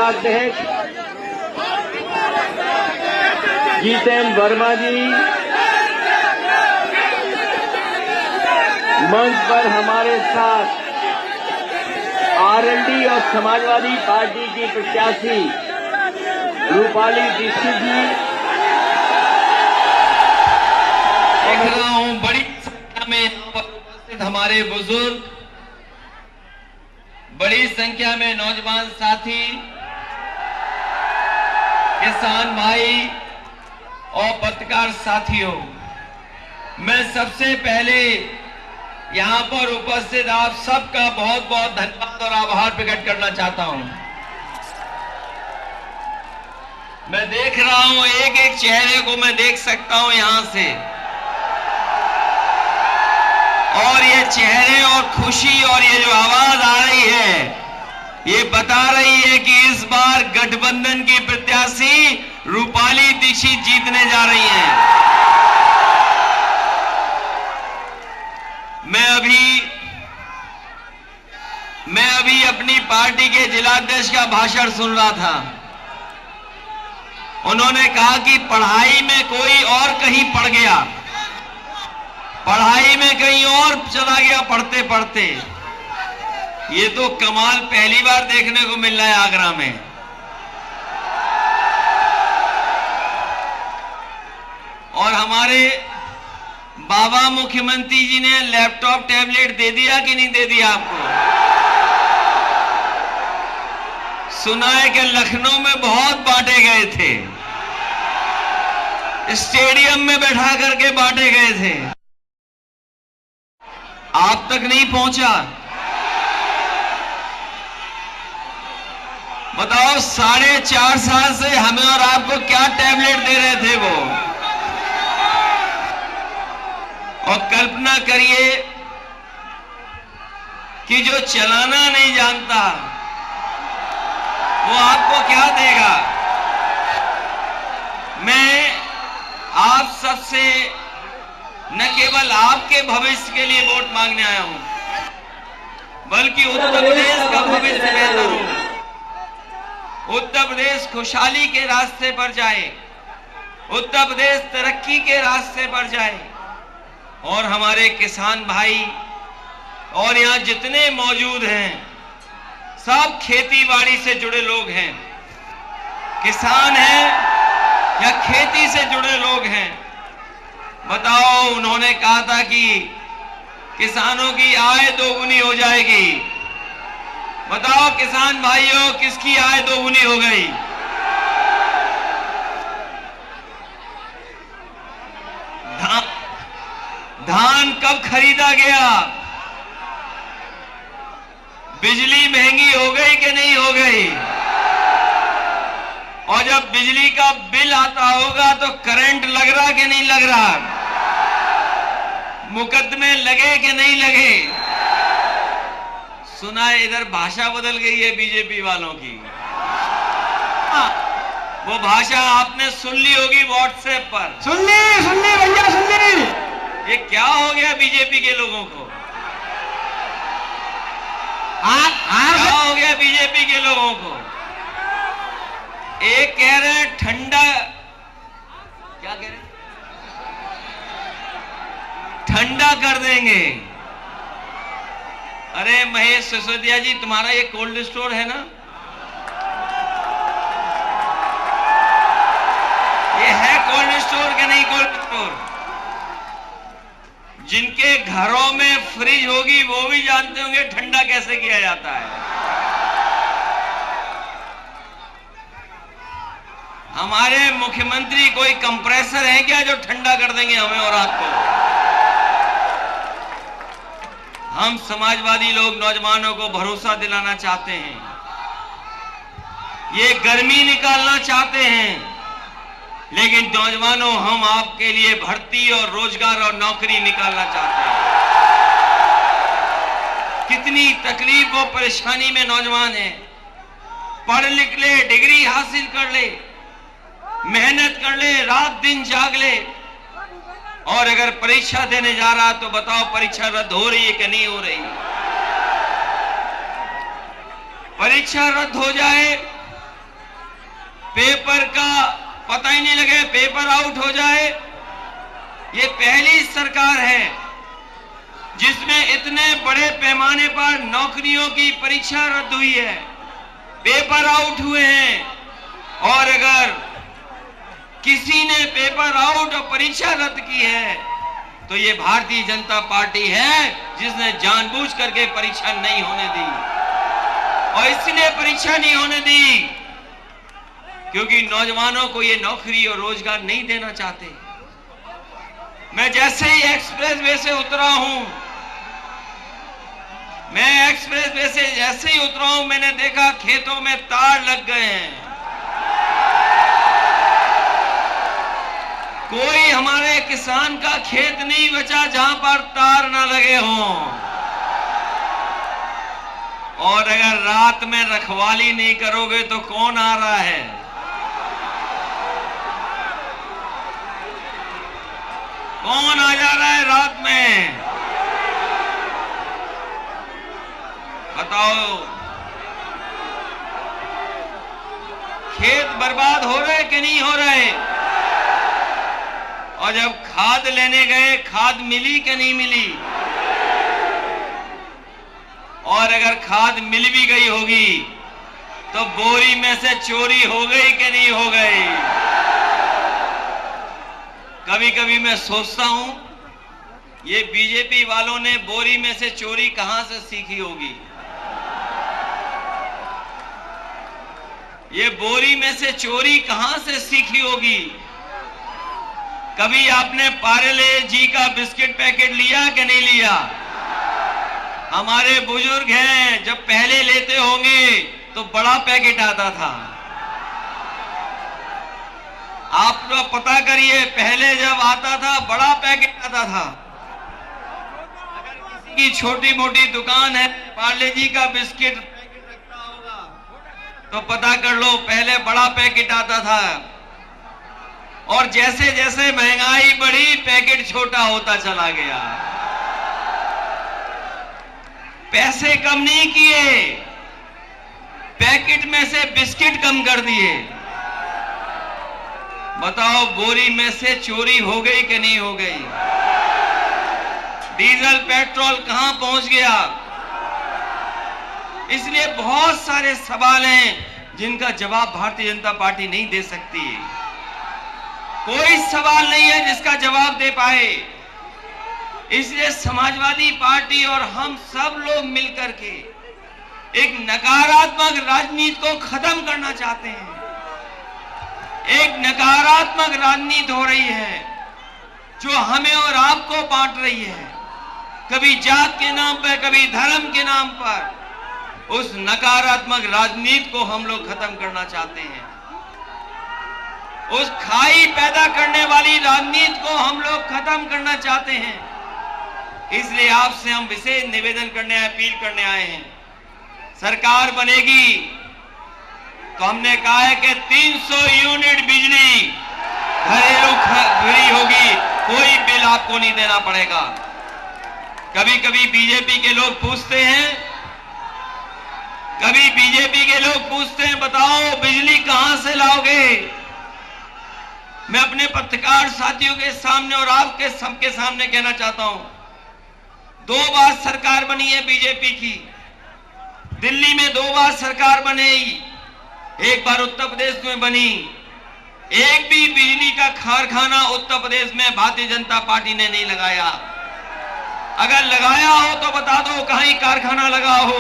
जिलाध्यक्ष जीतेन वर्मा जी मंच पर हमारे साथ आरएलडी और समाजवादी पार्टी की प्रत्याशी रूपाली दीक्षित जी। देख रहा हूं बड़ी संख्या में उपस्थित हमारे बुजुर्ग, बड़ी संख्या में नौजवान साथी, किसान भाई और पत्रकार साथियों, मैं सबसे पहले यहां पर उपस्थित आप सबका बहुत बहुत धन्यवाद और आभार प्रकट करना चाहता हूं। मैं देख रहा हूं एक एक चेहरे को मैं देख सकता हूं यहां से, और ये चेहरे और खुशी और ये जो आवाज आ रही है ये बता रही है कि इस बार गठबंधन की प्रत्याशी रूपाली दीक्षित जीतने जा रही हैं। मैं अभी अपनी पार्टी के जिलाध्यक्ष का भाषण सुन रहा था। उन्होंने कहा कि पढ़ाई में कोई और कहीं पढ़ गया, पढ़ाई में कहीं और चला गया पढ़ते पढ़ते। ये तो कमाल पहली बार देखने को मिल रहा है आगरा में। और हमारे बाबा मुख्यमंत्री जी ने लैपटॉप टैबलेट दे दिया कि नहीं दे दिया आपको? सुना है कि लखनऊ में बहुत बांटे गए थे, स्टेडियम में बैठा करके बांटे गए थे, आप तक नहीं पहुंचा। बताओ 4.5 साल से हमें और आपको क्या टैबलेट दे रहे थे वो। और कल्पना करिए कि जो चलाना नहीं जानता वो आपको क्या देगा। मैं आप सबसे न केवल आपके भविष्य के लिए वोट मांगने आया हूं, बल्कि उत्तर प्रदेश का भविष्य बेहतर हो, उत्तर प्रदेश खुशहाली के रास्ते पर जाए, उत्तर प्रदेश तरक्की के रास्ते पर जाए। और हमारे किसान भाई और यहां जितने मौजूद हैं सब खेती बाड़ी से जुड़े लोग हैं, किसान हैं या खेती से जुड़े लोग हैं। बताओ, उन्होंने कहा था कि किसानों की आय दोगुनी हो जाएगी। बताओ किसान भाइयों, किसकी आय दोगुनी हो गई? धान कब खरीदा गया? बिजली महंगी हो गई कि नहीं हो गई? और जब बिजली का बिल आता होगा तो करंट लग रहा कि नहीं लग रहा? मुकदमे लगे कि नहीं लगे? सुना है इधर भाषा बदल गई है बीजेपी वालों की। वो भाषा आपने सुन ली होगी व्हाट्सएप पर। सुन ली भैया, सुन ली। ये क्या हो गया बीजेपी के लोगों को? क्या हो गया बीजेपी के लोगों को? एक कह रहे हैं ठंडा, क्या कह रहे हैं? ठंडा कर देंगे। अरे महेश सिसोदिया जी, तुम्हारा ये कोल्ड स्टोर है ना? ये है कोल्ड स्टोर कि नहीं कोल्ड स्टोर? जिनके घरों में फ्रिज होगी वो भी जानते होंगे ठंडा कैसे किया जाता है। हमारे मुख्यमंत्री कोई कंप्रेसर है क्या जो ठंडा कर देंगे हमें और आपको? हम समाजवादी लोग नौजवानों को भरोसा दिलाना चाहते हैं, ये गर्मी निकालना चाहते हैं, लेकिन नौजवानों हम आपके लिए भर्ती और रोजगार और नौकरी निकालना चाहते हैं। कितनी तकलीफ और परेशानी में नौजवान हैं, पढ़ लिख ले, डिग्री हासिल कर ले, मेहनत कर ले, रात दिन जाग ले, और अगर परीक्षा देने जा रहा तो बताओ परीक्षा रद्द हो रही है कि नहीं हो रही? परीक्षा रद्द हो जाए पेपर का पता ही नहीं लगे, पेपर आउट हो जाए। ये पहली सरकार है जिसमें इतने बड़े पैमाने पर नौकरियों की परीक्षा रद्द हुई है, पेपर आउट हुए हैं। और अगर किसी ने पेपर आउट और परीक्षा रद्द की है तो ये भारतीय जनता पार्टी है जिसने जानबूझ करके परीक्षा नहीं होने दी। और इसलिए परीक्षा नहीं होने दी क्योंकि नौजवानों को ये नौकरी और रोजगार नहीं देना चाहते। मैं जैसे ही एक्सप्रेस वे से उतरा हूं, मैं एक्सप्रेस वे से जैसे ही उतरा हूं, मैंने देखा खेतों में तार लग गए हैं। कोई हमारे किसान का खेत नहीं बचा जहां पर तार ना लगे हों। और अगर रात में रखवाली नहीं करोगे तो कौन आ रहा है? कौन आ जा रहा है रात में? बताओ। खेत बर्बाद हो रहे कि नहीं हो रहे? और जब खाद लेने गए, खाद मिली कि नहीं मिली? और अगर खाद मिल भी गई होगी तो बोरी में से चोरी हो गई कि नहीं हो गई? कभी कभी मैं सोचता हूं ये बीजेपी वालों ने बोरी में से चोरी कहां से सीखी होगी। ये बोरी में से चोरी कहां से सीखी होगी। कभी आपने पार्ले जी का बिस्किट पैकेट लिया कि नहीं लिया? हमारे बुजुर्ग हैं, जब पहले लेते होंगे तो बड़ा पैकेट आता था। आप लोग पता करिए, पहले जब आता था बड़ा पैकेट आता था। अगर किसी की छोटी मोटी दुकान है, पार्ले जी का बिस्किट पैकेट रखता होगा तो पता कर लो पहले बड़ा पैकेट आता था। और जैसे जैसे महंगाई बढ़ी पैकेट छोटा होता चला गया। पैसे कम नहीं किए, पैकेट में से बिस्किट कम कर दिए। बताओ बोरी में से चोरी हो गई कि नहीं हो गई? डीजल पेट्रोल कहां पहुंच गया? इसलिए बहुत सारे सवाल हैं जिनका जवाब भारतीय जनता पार्टी नहीं दे सकती। कोई सवाल नहीं है जिसका जवाब दे पाए। इसलिए समाजवादी पार्टी और हम सब लोग मिलकर के एक नकारात्मक राजनीति को खत्म करना चाहते हैं। एक नकारात्मक राजनीति हो रही है जो हमें और आपको बांट रही है, कभी जात के नाम पर, कभी धर्म के नाम पर। उस नकारात्मक राजनीति को हम लोग खत्म करना चाहते हैं। उस खाई पैदा करने वाली राजनीति को हम लोग खत्म करना चाहते हैं। इसलिए आपसे हम विशेष निवेदन करने, अपील करने आए हैं। सरकार बनेगी तो हमने कहा है कि 300 यूनिट बिजली घरेलू फ्री होगी, कोई बिल आपको नहीं देना पड़ेगा। कभी कभी बीजेपी के लोग पूछते हैं, बताओ बिजली कहां से लाओगे? मैं अपने पत्रकार साथियों के सामने और आपके सबके सामने कहना चाहता हूं, 2 बार सरकार बनी है बीजेपी की। दिल्ली में 2 बार सरकार बनी, एक बार उत्तर प्रदेश में बनी। एक भी बिजली का कारखाना उत्तर प्रदेश में भारतीय जनता पार्टी ने नहीं लगाया। अगर लगाया हो तो बता दो कहीं कारखाना लगा हो।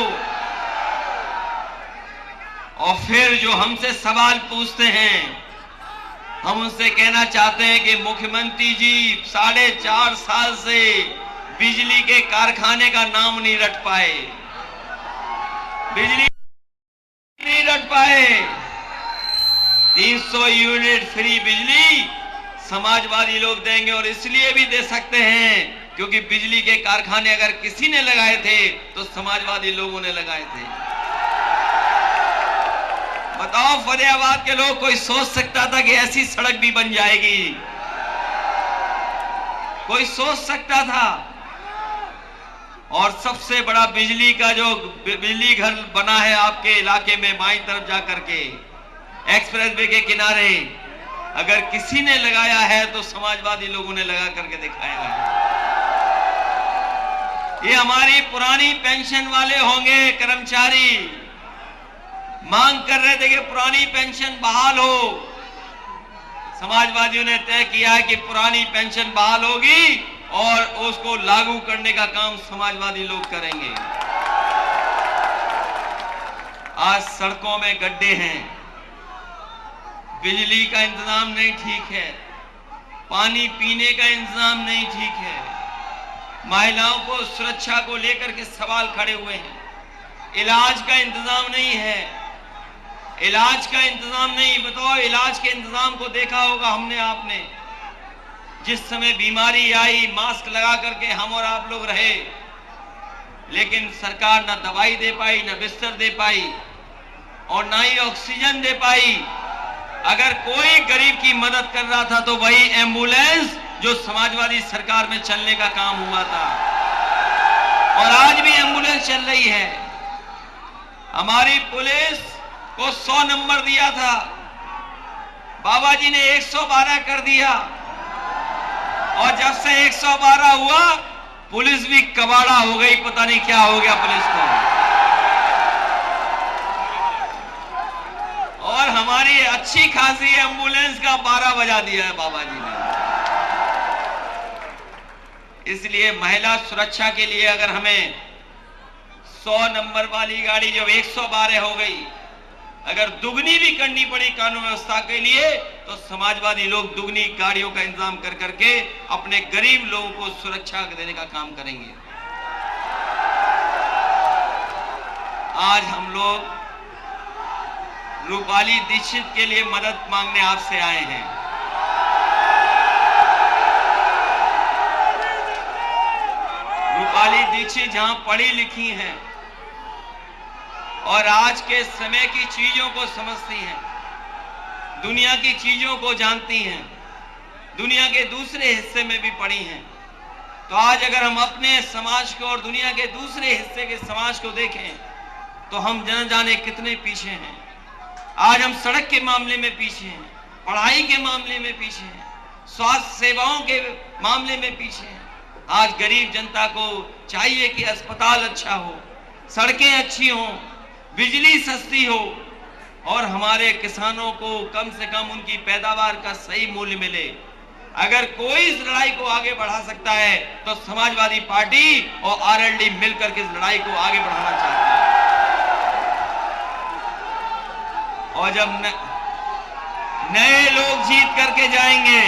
और फिर जो हमसे सवाल पूछते हैं, हम उनसे कहना चाहते हैं कि मुख्यमंत्री जी 4.5 साल से बिजली के कारखाने का नाम नहीं रट पाए, बिजली नहीं रट पाए। 300 यूनिट फ्री बिजली समाजवादी लोग देंगे, और इसलिए भी दे सकते हैं क्योंकि बिजली के कारखाने अगर किसी ने लगाए थे तो समाजवादी लोगों ने लगाए थे। बताओ फतेहाबाद के लोग, कोई सोच सकता था कि ऐसी सड़क भी बन जाएगी? कोई सोच सकता था? और सबसे बड़ा बिजली का जो बिजली घर बना है आपके इलाके में बाईं तरफ जाकर के, एक्सप्रेसवे के किनारे अगर किसी ने लगाया है तो समाजवादी लोगों ने लगा करके दिखाया है। ये हमारी पुरानी पेंशन वाले होंगे कर्मचारी, मांग कर रहे थे कि पुरानी पेंशन बहाल हो। समाजवादियों ने तय किया है कि पुरानी पेंशन बहाल होगी और उसको लागू करने का काम समाजवादी लोग करेंगे। आज सड़कों में गड्ढे हैं, बिजली का इंतजाम नहीं ठीक है, पानी पीने का इंतजाम नहीं ठीक है, महिलाओं को सुरक्षा को लेकर के सवाल खड़े हुए हैं, इलाज का इंतजाम नहीं है, इलाज का इंतजाम नहीं। बताओ, इलाज के इंतजाम को देखा होगा हमने आपने, जिस समय बीमारी आई मास्क लगा करके हम और आप लोग रहे, लेकिन सरकार ना दवाई दे पाई, ना बिस्तर दे पाई और ना ही ऑक्सीजन दे पाई। अगर कोई गरीब की मदद कर रहा था तो वही एम्बुलेंस जो समाजवादी सरकार में चलने का काम हुआ था, और आज भी एम्बुलेंस चल रही है। हमारी पुलिस को 100 नंबर दिया था, बाबा जी ने 112 कर दिया, और जब से 112 हुआ पुलिस भी कबाड़ा हो गई। पता नहीं क्या हो गया पुलिस को। और हमारी अच्छी खासी एम्बुलेंस का 12 बजा दिया है बाबा जी ने। इसलिए महिला सुरक्षा के लिए अगर हमें 100 नंबर वाली गाड़ी जब 112 हो गई, अगर दुगनी भी करनी पड़ी कानून व्यवस्था के लिए, तो समाजवादी लोग दुगनी गाड़ियों का इंतजाम कर करके अपने गरीब लोगों को सुरक्षा देने का काम करेंगे। आज हम लोग रूपाली दीक्षित के लिए मदद मांगने आपसे आए हैं। रूपाली दीक्षित जहां पढ़ी लिखी हैं और आज के समय की चीजों को समझती हैं, दुनिया की चीजों को जानती हैं, दुनिया के दूसरे हिस्से में भी पढ़ी हैं, तो आज अगर हम अपने समाज को और दुनिया के दूसरे हिस्से के समाज को देखें तो हम न जाने कितने पीछे हैं। आज हम सड़क के मामले में पीछे हैं, पढ़ाई के मामले में पीछे हैं, स्वास्थ्य सेवाओं के मामले में पीछे हैं। आज गरीब जनता को चाहिए कि अस्पताल अच्छा हो, सड़कें अच्छी हों, बिजली सस्ती हो और हमारे किसानों को कम से कम उनकी पैदावार का सही मूल्य मिले। अगर कोई इस लड़ाई को आगे बढ़ा सकता है तो समाजवादी पार्टी और आरएलडी मिलकर के इस लड़ाई को आगे बढ़ाना चाहती है। और जब नए लोग जीत करके जाएंगे,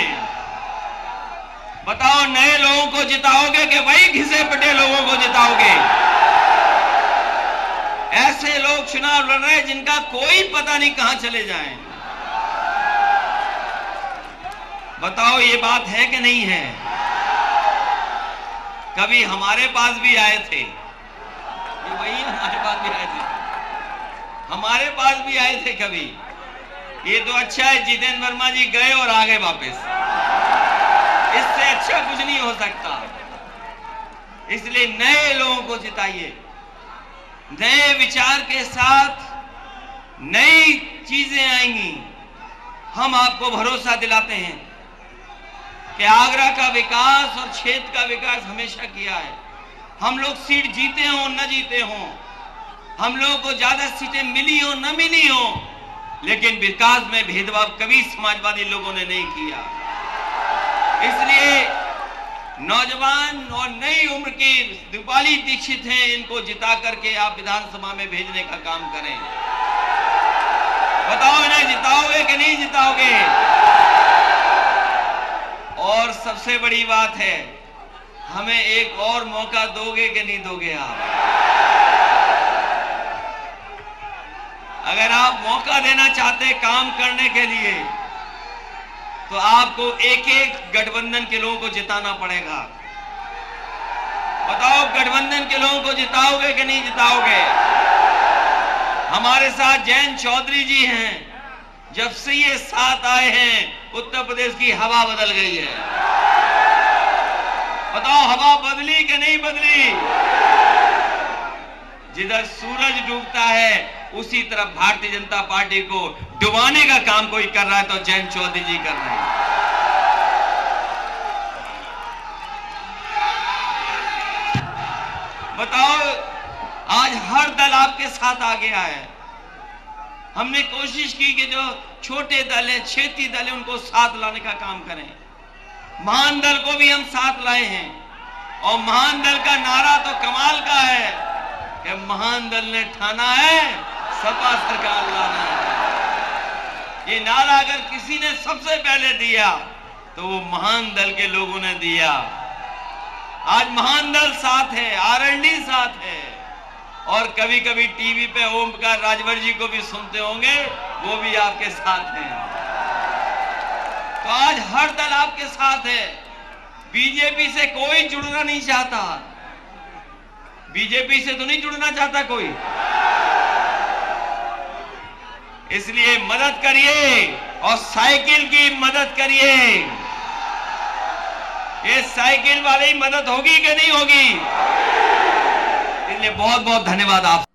बताओ नए लोगों को जिताओगे कि वही घिसे पिटे लोगों को जिताओगे? ऐसे लोग चुनाव लड़ रहे हैं जिनका कोई पता नहीं कहां चले जाएं। बताओ ये बात है कि नहीं है? कभी हमारे पास भी आए थे, ये वही हमारे पास भी आए थे, हमारे पास भी आए थे कभी। ये तो अच्छा है जितेंद्र वर्मा जी गए और आ गए वापस, इससे अच्छा कुछ नहीं हो सकता। इसलिए नए लोगों को जिताइए, नए विचार के साथ नई चीजें आएंगी। हम आपको भरोसा दिलाते हैं कि आगरा का विकास और क्षेत्र का विकास हमेशा किया है। हम लोग सीट जीते हों न जीते हों, हम लोगों को ज्यादा सीटें मिली हो न मिली हो, लेकिन विकास में भेदभाव कभी समाजवादी लोगों ने नहीं किया। इसलिए नौजवान और नई उम्र की रूपाली दीक्षित हैं, इनको जिता करके आप विधानसभा में भेजने का काम करें। बताओ इन्हें जिताओगे कि नहीं जिताओगे? और सबसे बड़ी बात है, हमें एक और मौका दोगे कि नहीं दोगे आप? अगर आप मौका देना चाहते काम करने के लिए तो आपको एक एक गठबंधन के लोगों को जिताना पड़ेगा। बताओ गठबंधन के लोगों को जिताओगे कि नहीं जिताओगे? हमारे साथ जयंत चौधरी जी हैं, जब से ये साथ आए हैं उत्तर प्रदेश की हवा बदल गई है। बताओ हवा बदली कि नहीं बदली? जिधर सूरज डूबता है उसी तरफ भारतीय जनता पार्टी को डुबाने का काम कोई कर रहा है तो जयंत चौधरी जी कर रहे हैं। बताओ, आज हर दल आपके साथ आ गया है। हमने कोशिश की कि जो छोटे दल है, क्षेत्रीय दल है, उनको साथ लाने का काम करें। महान दल को भी हम साथ लाए हैं और महान दल का नारा तो कमाल का है कि महान दल ने ठाना है सपा सरकार लाना है। ये नारा अगर किसी ने सबसे पहले दिया तो वो महान दल के लोगों ने दिया। आज महान दल साथ है, आरएलडी साथ है और कभी कभी टीवी पे ओमकार राजभर जी को भी सुनते होंगे, वो भी आपके साथ हैं। तो आज हर दल आपके साथ है। बीजेपी से कोई जुड़ना नहीं चाहता। बीजेपी से तो नहीं जुड़ना चाहता कोई, इसलिए मदद करिए और साइकिल की मदद करिए। ये साइकिल वाली मदद होगी कि नहीं होगी? इसलिए बहुत बहुत धन्यवाद आप